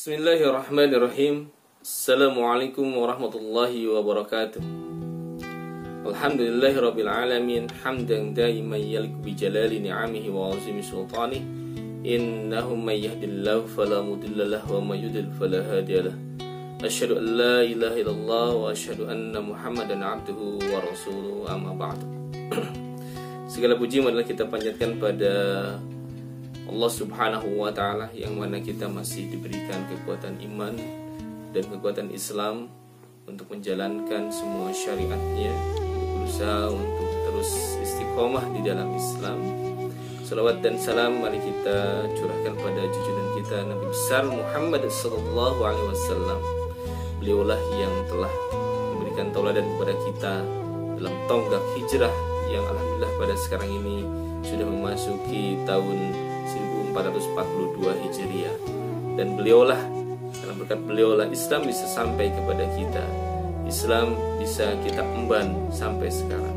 Bismillahirrahmanirrahim. Assalamualaikum warahmatullahi wabarakatuh. Alhamdulillahirabbil alamin, hamdan daiman yaliqu bi jalali ni'amihi wa 'azimi sultanih. Innahu may yahdihillahu fala mudilla lahu wa may yudlil fala hadiyalah. Asyhadu an la ilaha illallah wa asyhadu anna Muhammadan 'abduhu wa rasuluhu, amma ba'd. Segala puji adalah kita panjatkan pada Allah Subhanahu wa ta'ala, yang mana kita masih diberikan kekuatan iman dan kekuatan Islam untuk menjalankan semua syariatnya, berusaha untuk terus istiqomah di dalam Islam. Salawat dan salam mari kita curahkan pada junjungan kita Nabi besar Muhammad sallallahu alaihi wasallam. Beliaulah yang telah memberikan tauladan kepada kita dalam tonggak hijrah yang alhamdulillah pada sekarang ini sudah memasuki tahun 1442 Hijriah, dan beliaulah, karena berkat beliaulah Islam bisa sampai kepada kita, Islam bisa kita emban sampai sekarang.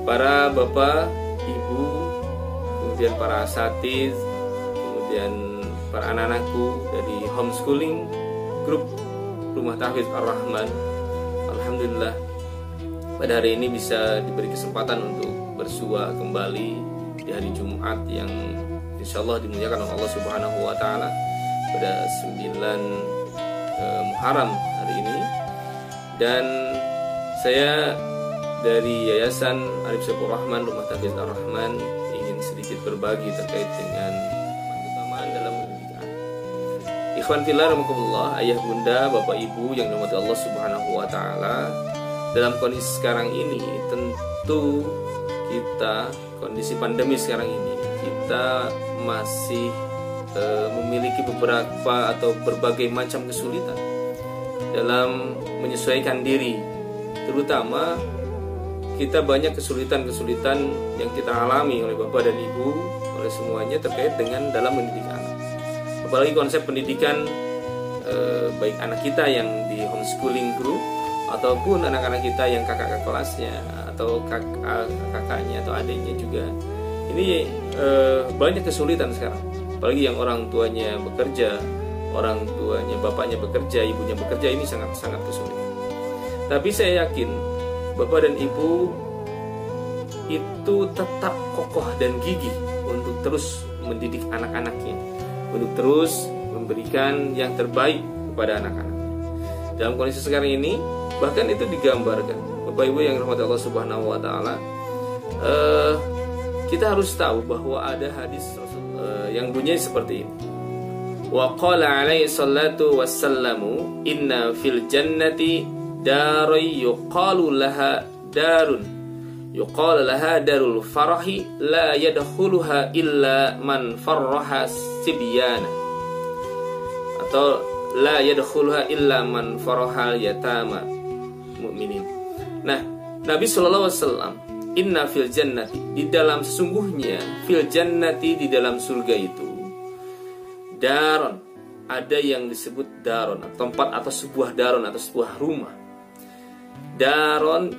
Para bapak, ibu, kemudian para asatiz, kemudian para anak-anakku dari homeschooling grup Rumah Tahfiz Ar-Rahman, alhamdulillah pada hari ini bisa diberi kesempatan untuk bersua kembali di hari Jumat yang insyaallah dimuliakan oleh Allah Subhanahu wa ta'ala pada 9 Muharram hari ini. Dan saya dari Yayasan Arif Saifur Rahman Rumah Tahfiz Ar-Rahman ingin sedikit berbagi terkait dengan keutamaan dalam pendidikan. Ikhwan fillah rahimakumullah, ayah bunda, bapak ibu yang dirahmati Allah Subhanahu wa ta'ala, dalam kondisi sekarang ini tentu kita, kondisi pandemi sekarang ini, kita masih memiliki beberapa atau berbagai macam kesulitan dalam menyesuaikan diri. Terutama kita banyak kesulitan-kesulitan yang kita alami oleh bapak dan ibu, oleh semuanya terkait dengan dalam mendidik anak. Apalagi konsep pendidikan baik anak kita yang di homeschooling group ataupun anak-anak kita yang kakak kelasnya atau kakaknya atau adiknya juga. Ini banyak kesulitan sekarang. Apalagi yang orang tuanya bekerja, orang tuanya bapaknya bekerja, ibunya bekerja, ini sangat-sangat kesulitan. Tapi saya yakin bapak dan ibu itu tetap kokoh dan gigih untuk terus mendidik anak-anaknya, untuk terus memberikan yang terbaik kepada anak-anaknya. Dalam kondisi sekarang ini, bahkan itu digambarkan, bapak ibu yang dirahmati Allah Subhanahu wa ta'ala, kita harus tahu bahwa ada hadis yang bunyi seperti ini. Wa qala alaihi salatu wassalamu inna fil jannati darun yuqalu laha darul farahi la yadkhuluha illa man farraha sibyana, atau la yadkhuluha illa man farahal yatama mu'minin. Nah, Nabi sallallahu alaihi wasallam, inna fil jannati, di dalam sesungguhnya, fil jannati, di dalam surga itu, daron, ada yang disebut daron, tempat atau sebuah daron atau sebuah rumah. Daron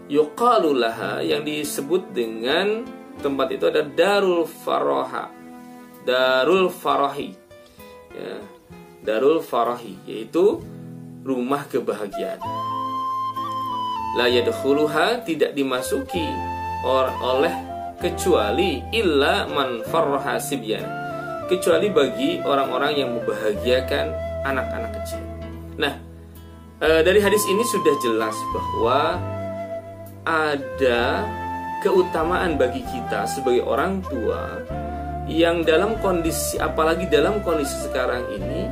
yuqalu laha, yang disebut dengan tempat itu ada darul faraha, darul farahi, ya, darul farahi, yaitu rumah kebahagiaan. La yadkhuluha, tidak dimasuki oleh kecuali illa man farraha sibyan, kecuali bagi orang-orang yang membahagiakan anak-anak kecil. Nah, dari hadis ini sudah jelas bahwa ada keutamaan bagi kita sebagai orang tua yang dalam kondisi, apalagi dalam kondisi sekarang ini,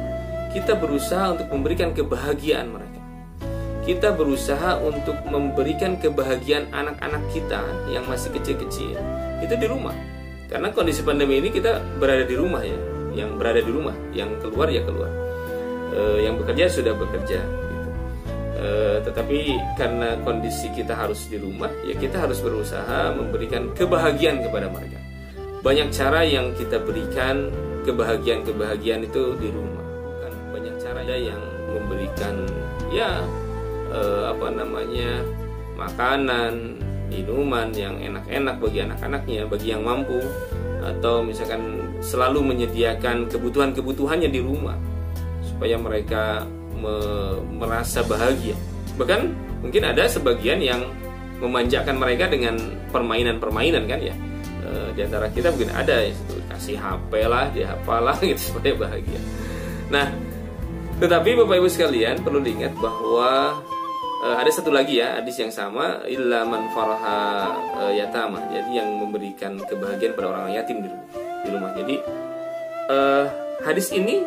kita berusaha untuk memberikan kebahagiaan mereka. Kita berusaha untuk memberikan kebahagiaan anak-anak kita yang masih kecil-kecil itu di rumah. Karena kondisi pandemi ini kita berada di rumah, ya. Yang berada di rumah, yang keluar ya keluar, yang bekerja sudah bekerja gitu. Tetapi karena kondisi kita harus di rumah, ya kita harus berusaha memberikan kebahagiaan kepada mereka. Banyak cara yang kita berikan kebahagiaan itu di rumah. Bukan banyak cara yang memberikan, ya, makanan, minuman yang enak-enak bagi anak-anaknya, bagi yang mampu, atau misalkan selalu menyediakan kebutuhan-kebutuhannya di rumah supaya mereka merasa bahagia. Bahkan mungkin ada sebagian yang memanjakan mereka dengan permainan-permainan kan ya. Di antara kita mungkin ada itu kasih HP lah, dia apalah gitu supaya bahagia. Nah, tetapi Bapak Ibu sekalian perlu diingat bahwa ada satu lagi ya hadis yang sama, illa man faraha yatama. Jadi yang memberikan kebahagiaan pada orang yatim di rumah. Jadi hadis ini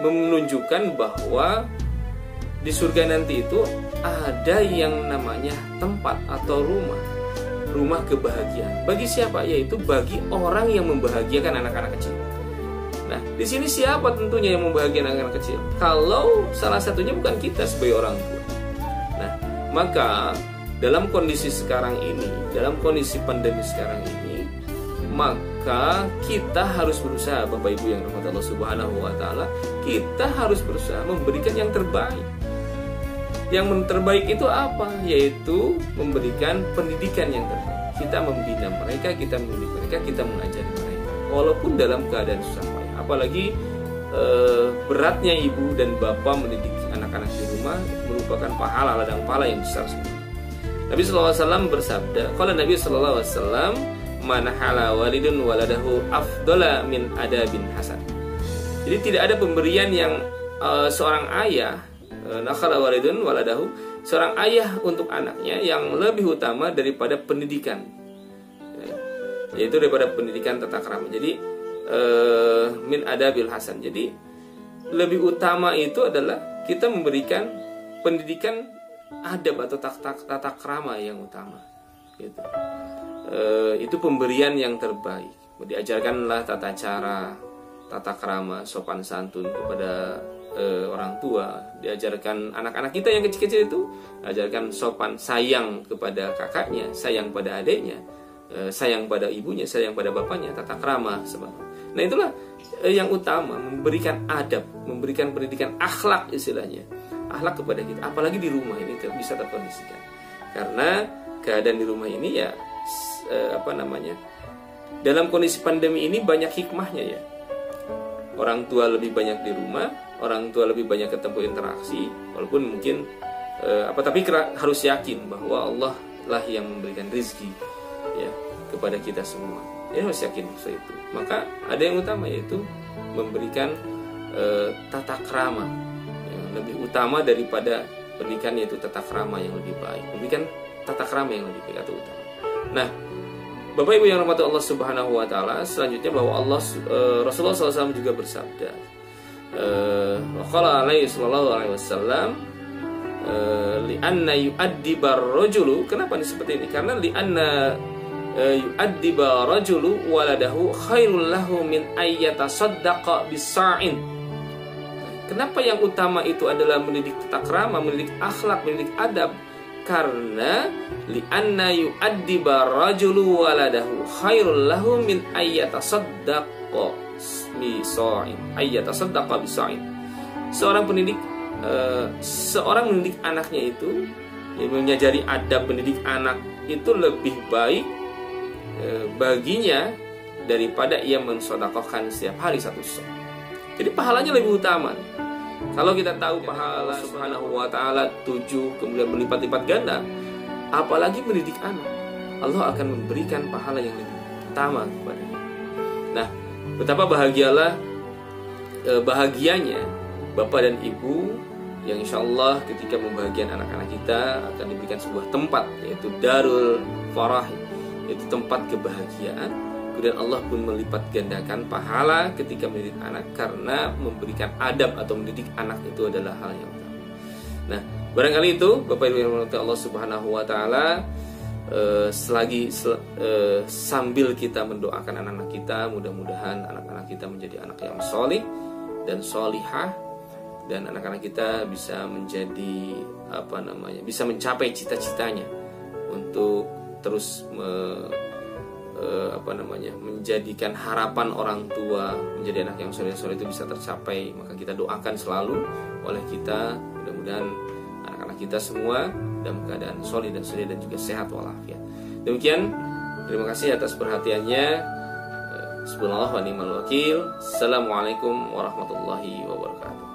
menunjukkan bahwa di surga nanti itu ada yang namanya tempat atau rumah kebahagiaan. Bagi siapa? Yaitu bagi orang yang membahagiakan anak-anak kecil. Nah, di sini siapa tentunya yang membahagiakan anak-anak kecil? Kalau salah satunya bukan kita sebagai orang tua. Nah, maka dalam kondisi sekarang ini, dalam kondisi pandemi sekarang ini, maka kita harus berusaha, Bapak Ibu yang rahmat Allah Subhanahu wa taala, kita harus berusaha memberikan yang terbaik. Yang terbaik itu apa? Yaitu memberikan pendidikan yang terbaik. Kita membina mereka, kita mendidik mereka, kita mengajari mereka. Walaupun dalam keadaan susah payah. Apalagi beratnya ibu dan bapak mendidik anak-anak di rumah merupakan ladang pahala yang besar sekali. Nabi SAW bersabda, kalau Nabi SAW man hala walidun waladahu afdala min adabin hasan. Jadi tidak ada pemberian yang seorang ayah nakhala walidun waladahu, seorang ayah untuk anaknya yang lebih utama daripada pendidikan, yaitu daripada pendidikan tata krama. Jadi min adabil hasan. Jadi lebih utama itu adalah kita memberikan pendidikan adab atau tata krama yang utama. Gitu. Itu pemberian yang terbaik. Diajarkanlah tata cara, tata krama, sopan santun kepada orang tua. Diajarkan anak-anak kita yang kecil-kecil itu, ajarkan sopan sayang kepada kakaknya, sayang pada adiknya, sayang pada ibunya, sayang pada bapaknya, tata krama sebagainya. Nah, itulah yang utama, memberikan adab, memberikan pendidikan akhlak istilahnya, akhlak kepada kita. Apalagi di rumah ini bisa terkondisikan, karena keadaan di rumah ini ya dalam kondisi pandemi ini banyak hikmahnya ya. Orang tua lebih banyak di rumah, orang tua lebih banyak ketemu interaksi, walaupun mungkin tapi harus yakin bahwa Allah lah yang memberikan rezeki ya kepada kita semua. Ya harus yakin seperti itu. Maka ada yang utama, yaitu memberikan tata krama yang lebih utama daripada pendidikan, yaitu tata krama yang lebih baik. Memberikan tata krama yang lebih baik atau utama. Nah, Bapak Ibu yang rahmati Allah Subhanahu wa taala, selanjutnya bahwa Rasulullah SAW juga bersabda, qala alaihi sallallahu alaihi wasallam, li'anna yu'addibar rajulu. Kenapa ini seperti ini? Karena li'anna yu'addibar rajulu waladahu khairul lahu min ayyatasaddaqa bisa'in. Kenapa yang utama itu adalah mendidik tata krama, mendidik akhlak, mendidik adab? Karena li'anna yu'addiba rajulu waladahu khairul lahu min ayyatasaddaqa bisa'in. Seorang mendidik anaknya itu, menyajari adab mendidik anak itu lebih baik baginya daripada ia mensedekahkan setiap hari satu sok. Jadi pahalanya lebih utama. Kalau kita tahu pahala Subhanahu wa taala 7 kemudian berlipat-lipat ganda, apalagi mendidik anak, Allah akan memberikan pahala yang lebih utama kepadanya. Nah, betapa bahagianya bapak dan ibu yang insya Allah ketika membahagiakan anak-anak kita akan diberikan sebuah tempat, yaitu darul farah, yaitu tempat kebahagiaan. Kemudian Allah pun melipat gandakan pahala ketika mendidik anak, karena memberikan adab atau mendidik anak itu adalah hal yang utama. Nah, barangkali itu Bapak Ibu yang dirahmati Allah Subhanahu wa taala, sambil kita mendoakan anak-anak kita, mudah-mudahan anak-anak kita menjadi anak yang solih dan solihah, dan anak-anak kita bisa menjadi bisa mencapai cita-citanya untuk terus menjadikan harapan orang tua menjadi anak yang soleh-soleh itu bisa tercapai. Maka kita doakan selalu oleh kita, mudah-mudahan anak-anak kita semua dalam keadaan soleh dan juga sehat walafiat. Demikian, terima kasih atas perhatiannya. Subhanallah wa ni'mal wakil. Assalamualaikum warahmatullahi wabarakatuh.